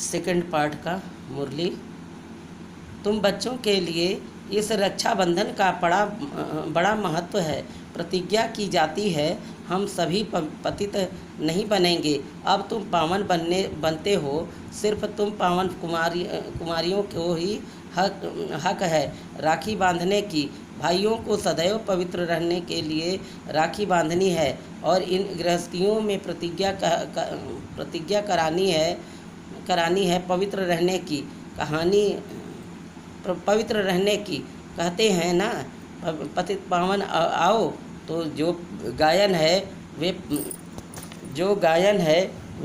Second part का मुरली। तुम बच्चों के लिए इस रक्षाबंधन का बड़ा महत्व है। प्रतिज्ञा की जाती है, हम सभी पतित नहीं बनेंगे। अब तुम पावन बनते हो। सिर्फ तुम पावन कुमारियों को ही हक है राखी बांधने की। भाइयों को सदैव पवित्र रहने के लिए राखी बांधनी है और इन गृहस्थियों में प्रतिज्ञा करानी है पवित्र रहने की पवित्र रहने की। कहते हैं ना, पतित पावन आओ। तो जो गायन है वे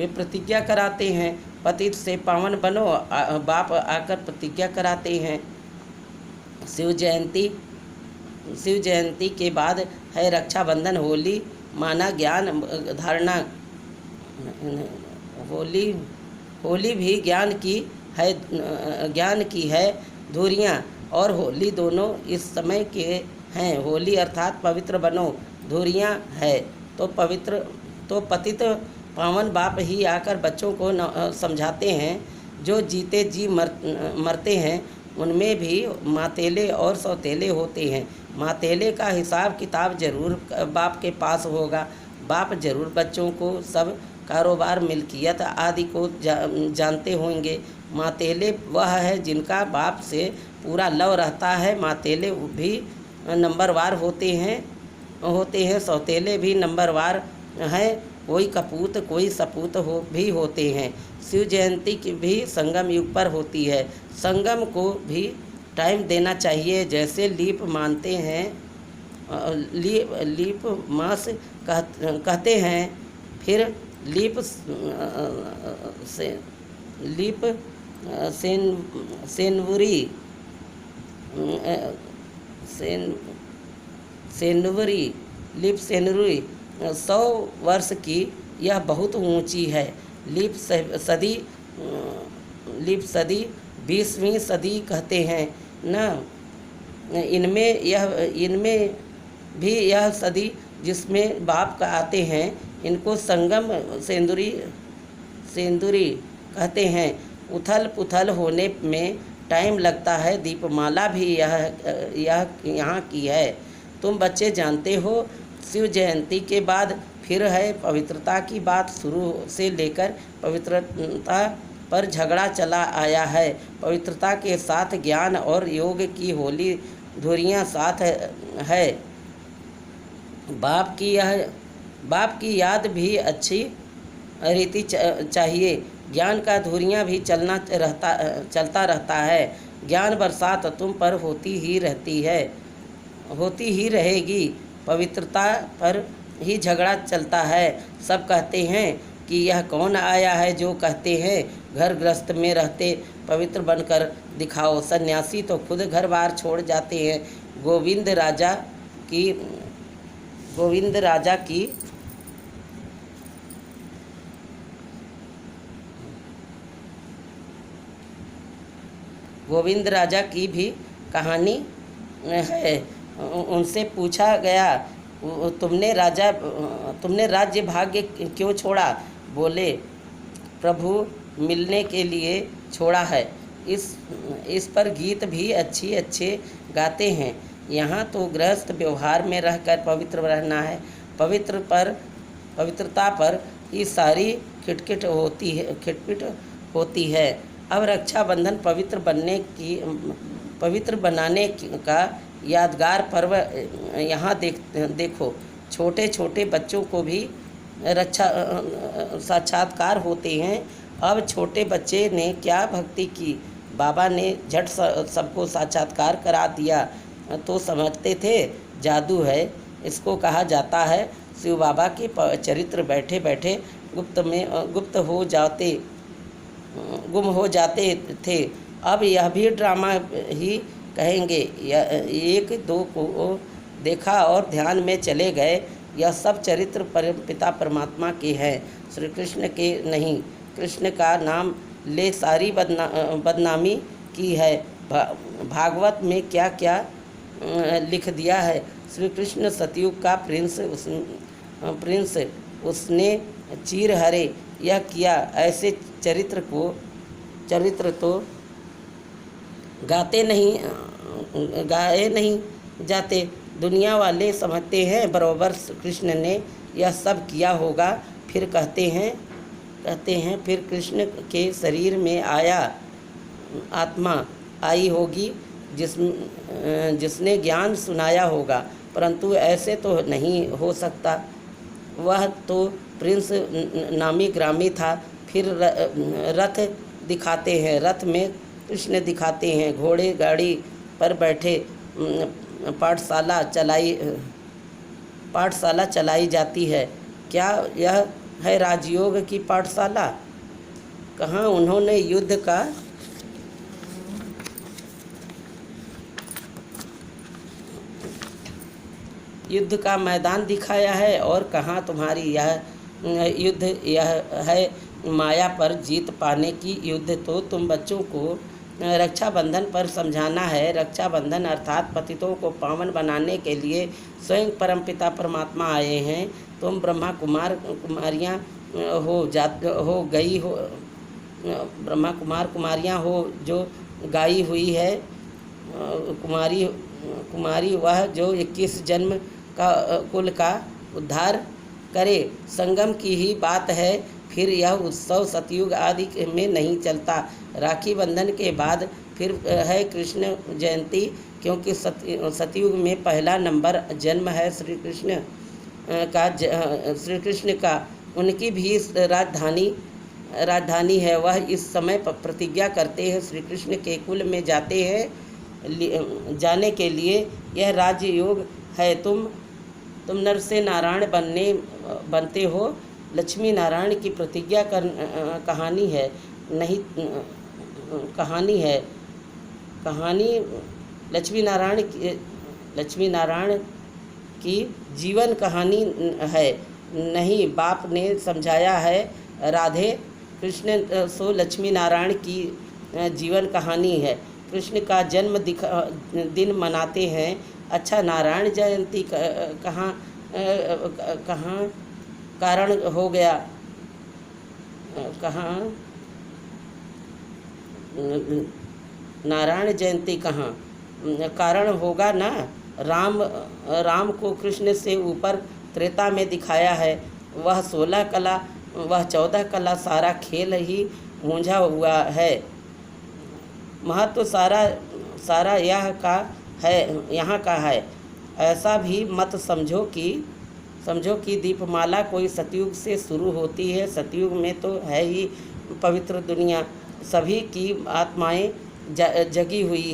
प्रतिज्ञा कराते हैं। पतित से पावन बनो, बाप आकर प्रतिज्ञा कराते हैं। शिव जयंती के बाद है रक्षाबंधन। होली माना ज्ञान धारणा। होली भी ज्ञान की है धुरियाँ और होली दोनों इस समय के हैं। होली अर्थात पवित्र बनो, धुरियाँ है तो पतित पावन बाप ही आकर बच्चों को समझाते हैं। जो जीते जी मरते हैं उनमें भी मातेले और सौतेले होते हैं। मातेले का हिसाब किताब जरूर बाप के पास होगा। बाप जरूर बच्चों को सब कारोबार, मिल्कियत आदि को जानते होंगे। मातेले वह है जिनका बाप से पूरा लव रहता है। मातेले भी नंबरवार होते हैं। सौतेले भी नंबरवार हैं। कोई कपूत कोई सपूत भी होते हैं। शिव जयंती की भी संगम युग पर होती है। संगम को भी टाइम देना चाहिए। जैसे लीप मानते हैं, लीप मास कहते हैं, फिर लीप सेनवरी 100 वर्ष की यह बहुत ऊंची है। लीप सदी 20वीं सदी कहते हैं न। इनमें भी यह सदी जिसमें बाप का आते हैं, इनको संगम सेंदुरी कहते हैं। उथल पुथल होने में टाइम लगता है। दीपमाला भी यहाँ की है। तुम बच्चे जानते हो, शिव जयंती के बाद फिर है पवित्रता की बात। शुरू से लेकर पवित्रता पर झगड़ा चला आया है। पवित्रता के साथ ज्ञान और योग की होली धुरियाँ साथ है। बाप की याद भी अच्छी रीति चाहिए। ज्ञान का धुरियाँ भी चलता रहता है। ज्ञान बरसात तुम पर होती ही रहेगी। पवित्रता पर ही झगड़ा चलता है। सब कहते हैं कि यह कौन आया है जो कहते हैं घर गृहस्थ में रहते पवित्र बनकर दिखाओ। सन्यासी तो खुद घर बार छोड़ जाते हैं। गोविंद राजा की भी कहानी है। उनसे पूछा गया, तुमने राज्य भाग्य क्यों छोड़ा? बोले, प्रभु मिलने के लिए छोड़ा है। इस पर गीत भी अच्छे गाते हैं। यहाँ तो गृहस्थ व्यवहार में रहकर पवित्र रहना है। पवित्रता पर ही सारी खिटपिट होती है। अब रक्षाबंधन पवित्र बनाने का यादगार पर्व यहाँ देखो। छोटे छोटे बच्चों को भी साक्षात्कार होते हैं। अब छोटे बच्चे ने क्या भक्ति की, बाबा ने झट सबको साक्षात्कार करा दिया। तो समझते थे जादू है। इसको कहा जाता है शिव बाबा के चरित्र बैठे बैठे गुम हो जाते थे। अब यह भी ड्रामा ही कहेंगे। एक दो को देखा और ध्यान में चले गए। यह सब चरित्र पिता परमात्मा के हैं, श्री कृष्ण के नहीं। कृष्ण का नाम ले सारी बदनामी की है। भागवत में क्या क्या लिख दिया है। श्री कृष्ण सतयुग का प्रिंस उसने चीर हरे यह किया। ऐसे चरित्र को चरित्र तो गाए नहीं जाते। दुनिया वाले समझते हैं बरोबर कृष्ण ने यह सब किया होगा। फिर कहते हैं फिर कृष्ण के शरीर में आत्मा आई होगी जिसने ज्ञान सुनाया होगा, परंतु ऐसे तो नहीं हो सकता। वह तो प्रिंस नामी ग्रामी था। फिर रथ दिखाते हैं, रथ में कृष्ण दिखाते हैं, घोड़े गाड़ी पर बैठे पाठशाला चलाई जाती है। क्या यह है राजयोग की पाठशाला? कहाँ उन्होंने युद्ध का मैदान दिखाया है, और कहाँ तुम्हारी यह है माया पर जीत पाने की युद्ध। तो तुम बच्चों को रक्षाबंधन पर समझाना है। रक्षाबंधन अर्थात पतितों को पावन बनाने के लिए स्वयं परमपिता परमात्मा आए हैं। तुम ब्रह्मा कुमारियाँ ब्रह्मा कुमारियाँ हो जो गाई हुई है। कुमारी वह जो 21 जन्म का कुल का उद्धार करे। संगम की ही बात है। फिर यह उत्सव सतयुग आदि में नहीं चलता। राखी बंधन के बाद फिर है कृष्ण जयंती, क्योंकि सतयुग में पहला नंबर जन्म है श्री कृष्ण का। उनकी भी राजधानी है। वह इस समय प्रतिज्ञा करते हैं श्री कृष्ण के कुल में जाने के लिए। यह राजयोग है। तुम नर से नारायण बनते हो। लक्ष्मी नारायण की प्रतिज्ञा कहानी लक्ष्मी नारायण की जीवन कहानी है। नहीं, बाप ने समझाया है। राधे कृष्ण सो लक्ष्मी नारायण की जीवन कहानी है। कृष्ण का जन्म दिन मनाते हैं। अच्छा, नारायण जयंती कहाँ कारण हो गया? कहाँ नारायण जयंती कहाँ कारण होगा ना? राम को कृष्ण से ऊपर त्रेता में दिखाया है। वह 14 कला सारा खेल ही मूंझा हुआ है। महत्व सारा यहाँ का है। ऐसा भी मत समझो कि दीपमाला कोई सतयुग से शुरू होती है। सतयुग में तो है ही पवित्र दुनिया। सभी की आत्माएं जगी हुई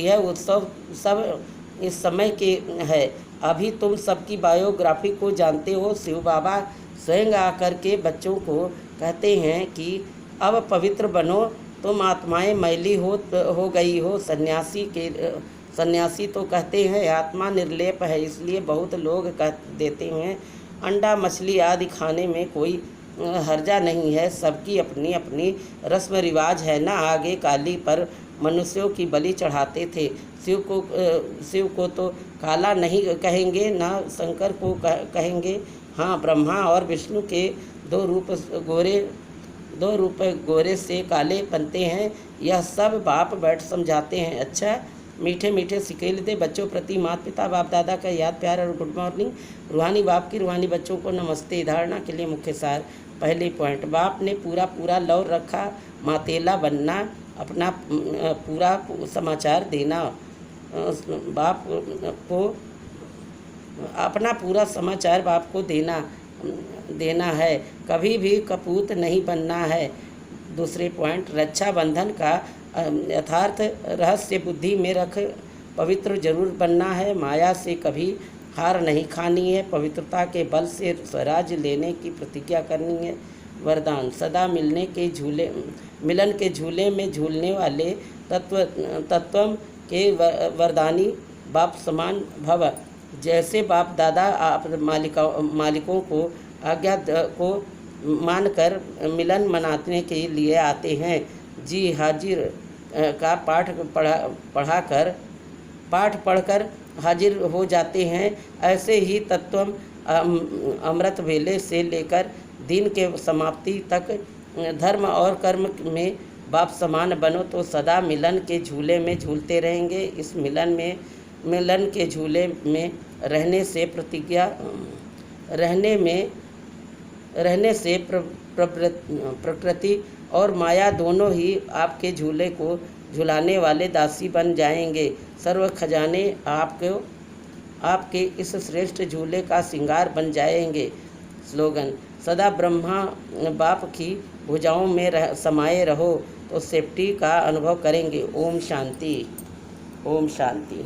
है। उत्सव सब इस समय के है। अभी तुम सबकी बायोग्राफी को जानते हो। शिव बाबा स्वयं आकर के बच्चों को कहते हैं कि अब पवित्र बनो, तुम आत्माएं मैली हो गई हो। सन्यासी तो कहते हैं आत्मा निर्लेप है, इसलिए बहुत लोग कह देते हैं अंडा मछली आदि खाने में कोई हर्जा नहीं है। सबकी अपनी अपनी रस्म रिवाज है ना। आगे काली पर मनुष्यों की बलि चढ़ाते थे। शिव को तो काला नहीं कहेंगे, ना शंकर को कहेंगे। हाँ, ब्रह्मा और विष्णु के दो रूप गोरे से काले बनते हैं। यह सब बाप बैठ समझाते हैं। अच्छा, मीठे मीठे सिकेल दे बच्चों प्रति माता पिता बाप दादा का याद प्यार और गुड मॉर्निंग। रूहानी बाप की रूहानी बच्चों को नमस्ते। धारणा के लिए मुख्य सार। पहले पॉइंट, बाप ने पूरा लौर रखा। मातेला बनना, अपना पूरा समाचार देना। बाप को अपना पूरा समाचार बाप को देना है। कभी भी कपूत नहीं बनना है। दूसरे पॉइंट, रक्षाबंधन का यथार्थ रहस्य बुद्धि में रख पवित्र जरूर बनना है। माया से कभी हार नहीं खानी है। पवित्रता के बल से स्वराज लेने की प्रतिज्ञा करनी है। वरदान, सदा मिलन के झूले में झूलने वाले तत्व के वरदानी बाप समान भव। जैसे बाप दादा आप मालिकों को आज्ञा को मानकर मिलन मनाने के लिए आते हैं। जी हाजिर का पाठ पढ़कर हाजिर हो जाते हैं। ऐसे ही तत्व अमृत वेले से लेकर दिन के समाप्ति तक धर्म और कर्म में बाप समान बनो तो सदा मिलन के झूले में झूलते रहेंगे। इस मिलन के झूले में रहने से प्रकृति और माया दोनों ही आपके झूले को झुलाने वाले दासी बन जाएंगे। सर्व खजाने आपके इस श्रेष्ठ झूले का श्रृंगार बन जाएंगे। स्लोगन: सदा ब्रह्मा बाप की भुजाओं में समाये रहो तो सेफ्टी का अनुभव करेंगे। ओम शांति। ओम शांति।